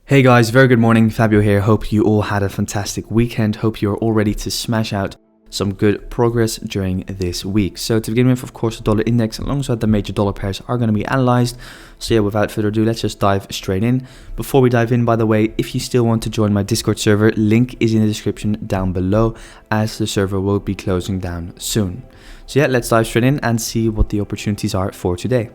Hey guys, very good morning, Fabio here. Hope you all had a fantastic weekend. Hope you're all ready to smash out some good progress during this week. So to begin with, of course, the dollar index alongside the major dollar pairs are going to be analyzed. So yeah, without further ado, let's just dive straight in. Before we dive in, by the way, if you still want to join my Discord server, link is in the description down below, as the server will be closing down soon. So yeah, let's dive straight in and see what the opportunities are for today.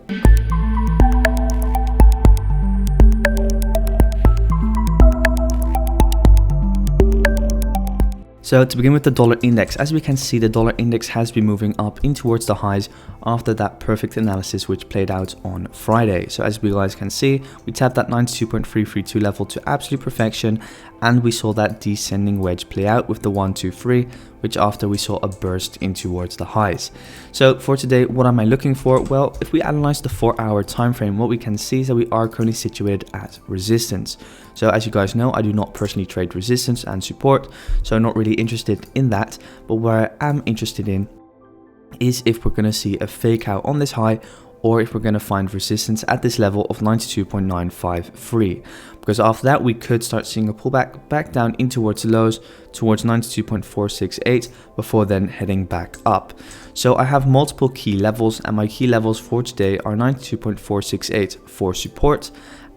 So to begin with the dollar index, as we can see, the dollar index has been moving up in towards the highs after that perfect analysis which played out on Friday. So as we guys can see, we tapped that 92.332 level to absolute perfection, and we saw that descending wedge play out with the 1, 2, 3, which after we saw a burst in towards the highs. So for today, what am I looking for? Well, if we analyze the 4-hour time frame, what we can see is that we are currently situated at resistance. So as you guys know, I do not personally trade resistance and support, so I'm not really interested in that. But where I am interested in is if we're going to see a fake out on this high, or if we're going to find resistance at this level of 92.953, because after that we could start seeing a pullback back down in towards the lows towards 92.468 before then heading back up. So I have multiple key levels, and my key levels for today are 92.468 for support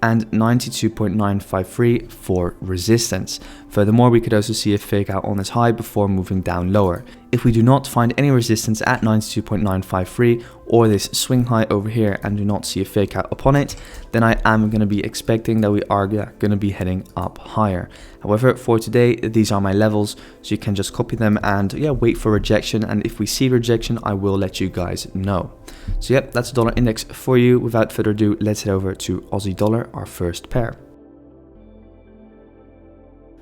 and 92.953 for resistance. Furthermore, we could also see a fake out on this high before moving down lower. If we do not find any resistance at 92.953 or this swing high over here and do not see a fake out upon it, then I am going to be expecting that we are going to be heading up higher. However, for today, these are my levels, so you can just copy them and wait for rejection. And if we see rejection, I will let you guys know. So yep, that's the dollar index for you. Without further ado, let's head over to Aussie dollar, our first pair.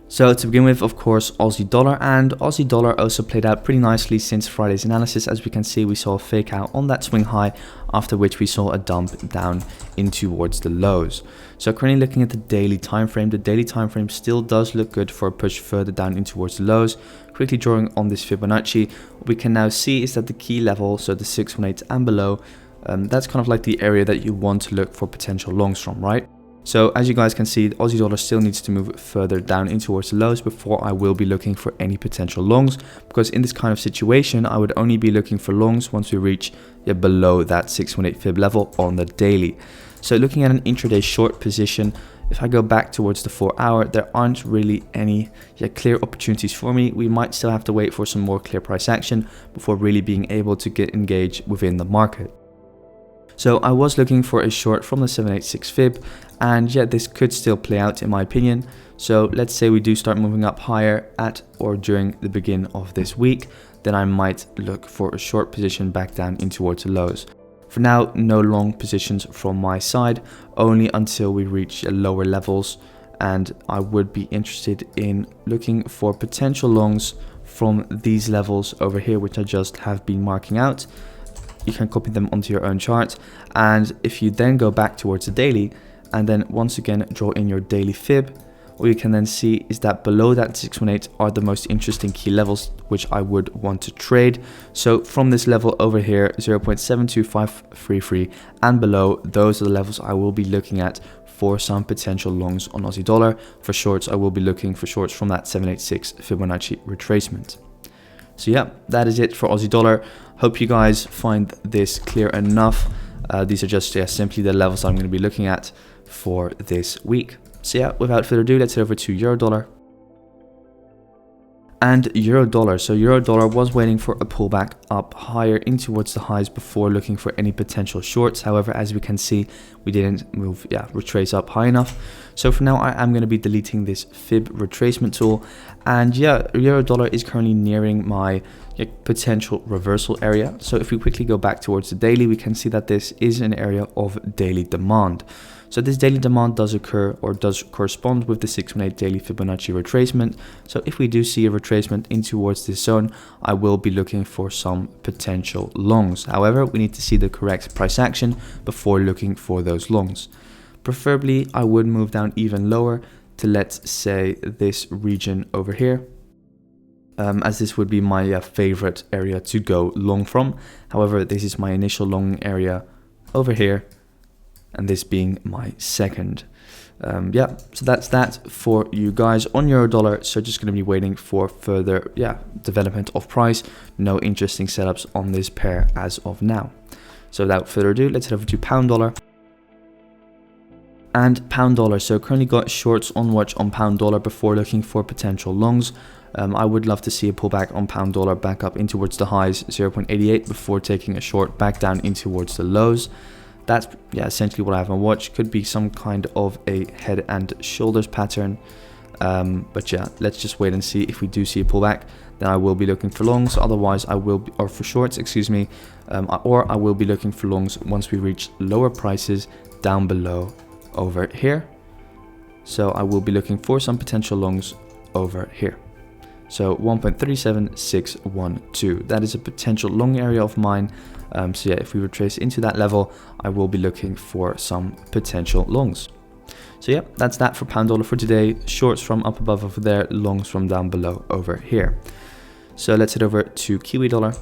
So to begin with, of course, Aussie dollar, and Aussie dollar also played out pretty nicely since Friday's analysis. As we can see, we saw a fake out on that swing high, after which we saw a dump down in towards the lows. So currently looking at the daily time frame, the daily time frame still does look good for a push further down in towards the lows. Quickly drawing on this Fibonacci, what we can now see is that the key level, so the 618 and below, that's kind of like the area that you want to look for potential longs from, right? So as you guys can see, the Aussie dollar still needs to move further down in towards the lows before I will be looking for any potential longs, because in this kind of situation, I would only be looking for longs once we reach below that 618 fib level on the daily. So looking at an intraday short position, if I go back towards the 4-hour, there aren't really any clear opportunities for me. We might still have to wait for some more clear price action before really being able to get engaged within the market. So I was looking for a short from the 786 fib, and this could still play out in my opinion. So let's say we do start moving up higher at or during the beginning of this week, then I might look for a short position back down in towards the lows. For now, no long positions from my side, only until we reach lower levels, and I would be interested in looking for potential longs from these levels over here, which I just have been marking out. You can copy them onto your own chart, and if you then go back towards the daily and then once again draw in your daily fib, what you can then see is that below that 618 are the most interesting key levels which I would want to trade. So from this level over here, 0.72533 and below, those are the levels I will be looking at for some potential longs on Aussie dollar. For shorts, I will be looking for shorts from that 786 Fibonacci retracement. So yeah, that is it for Aussie dollar. Hope you guys find this clear enough. These are just simply the levels I'm going to be looking at for this week. So yeah, without further ado, let's head over to euro dollar. And euro dollar. So euro dollar was waiting for a pullback up higher in towards the highs before looking for any potential shorts. However, as we can see, we didn't move, retrace up high enough. So for now, I am going to be deleting this fib retracement tool. And euro dollar is currently nearing my potential reversal area. So if we quickly go back towards the daily, we can see that this is an area of daily demand. So this daily demand does occur or does correspond with the 618 daily Fibonacci retracement. So if we do see a retracement in towards this zone, I will be looking for some potential longs. However, we need to see the correct price action before looking for those longs. Preferably, I would move down even lower to, let's say, this region over here, as this would be my favorite area to go long from. However, this is my initial long area over here, and this being my second. Yeah, so that's that for you guys on euro dollar. So just going to be waiting for further development of price. No interesting setups on this pair as of now. So without further ado, let's head over to pound dollar. And pound dollar, so currently got shorts on watch on pound dollar before looking for potential longs. I would love to see a pullback on pound dollar back up in towards the highs 0.88 before taking a short back down in towards the lows. That's essentially what I have on watch. Could be some kind of a head and shoulders pattern, but yeah, let's just wait and see. If we do see a pullback, then I will be looking for longs. Otherwise I will be, or for shorts, excuse me, or I will be looking for longs once we reach lower prices down below over here. So I will be looking for some potential longs over here. So 1.37612, that is a potential long area of mine. So yeah, if we retrace into that level, I will be looking for some potential longs. So yeah, that's that for pound dollar for today. Shorts from up above over there, longs from down below over here. So let's head over to Kiwi dollar.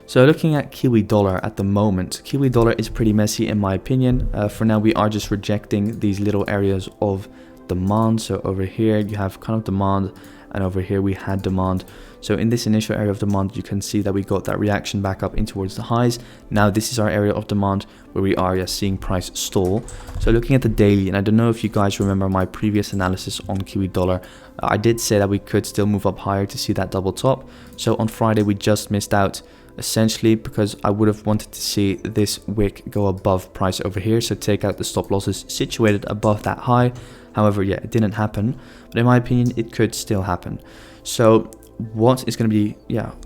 So looking at Kiwi dollar at the moment, Kiwi dollar is pretty messy in my opinion. For now, we are just rejecting these little areas of demand. So over here you have kind of demand, and over here we had demand. So in this initial area of demand, you can see that we got that reaction back up in towards the highs. Now this is our area of demand where we are seeing price stall. So looking at the daily, and I don't know if you guys remember my previous analysis on Kiwi dollar, I did say that we could still move up higher to see that double top. So on Friday we just missed out, essentially because I would have wanted to see this wick go above price over here, so take out the stop losses situated above that high. However, yeah, it didn't happen, but in my opinion it could still happen. So what is going to be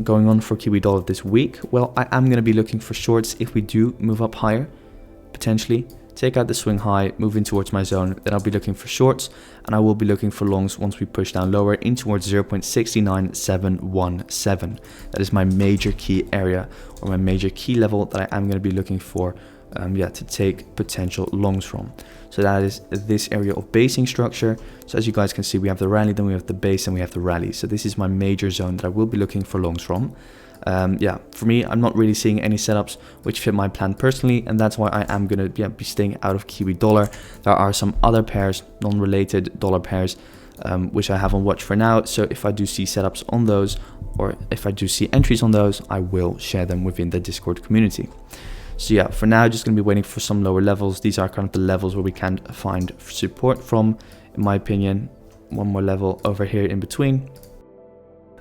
going on for Kiwi dollar this week? Well, I am going to be looking for shorts if we do move up higher, potentially take out the swing high, move in towards my zone. Then I'll be looking for shorts, and I will be looking for longs once we push down lower in towards 0.69717. That is my major key area, or my major key level that I am going to be looking for to take potential longs from. So that is this area of basing structure. So as you guys can see, we have the rally, then we have the base, and we have the rally. So this is my major zone that I will be looking for longs from. For me, I'm not really seeing any setups which fit my plan personally, and that's why I am going to be staying out of Kiwi dollar. There are some other pairs, non-related dollar pairs, which I have on watch for now. So if I do see setups on those, or if I do see entries on those, I will share them within the Discord community. So yeah, for now, just going to be waiting for some lower levels. These are kind of the levels where we can find support from, in my opinion. One more level over here in between.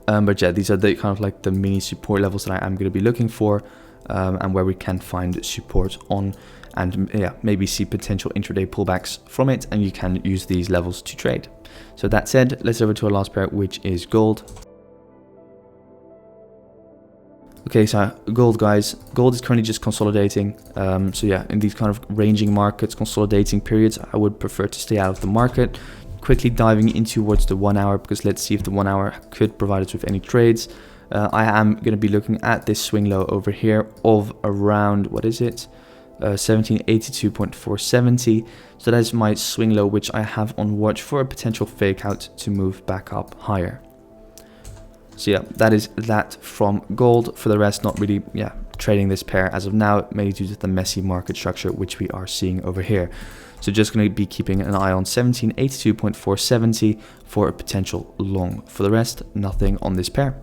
But yeah, these are the kind of like the mini support levels that I am going to be looking for, and where we can find support on, and maybe see potential intraday pullbacks from it, and you can use these levels to trade. So that said, let's over to our last pair, which is gold. Okay, so gold, guys, gold is currently just consolidating. So yeah, in these kind of ranging markets, consolidating periods, I would prefer to stay out of the market. Quickly diving in towards the 1 hour, because let's see if the 1 hour could provide us with any trades. I am going to be looking at this swing low over here of around, what is it? 1782.470. So that is my swing low, which I have on watch for a potential fake out to move back up higher. So yeah, that is that from gold. For the rest, not really trading this pair as of now, mainly due to the messy market structure which we are seeing over here. So just going to be keeping an eye on 1782.470 for a potential long. For the rest, nothing on this pair.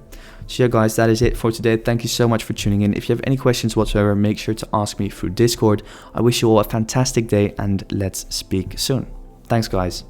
So yeah, guys, that is it for today. Thank you so much for tuning in. If you have any questions whatsoever, make sure to ask me through Discord. I wish you all a fantastic day, and let's speak soon. Thanks, guys.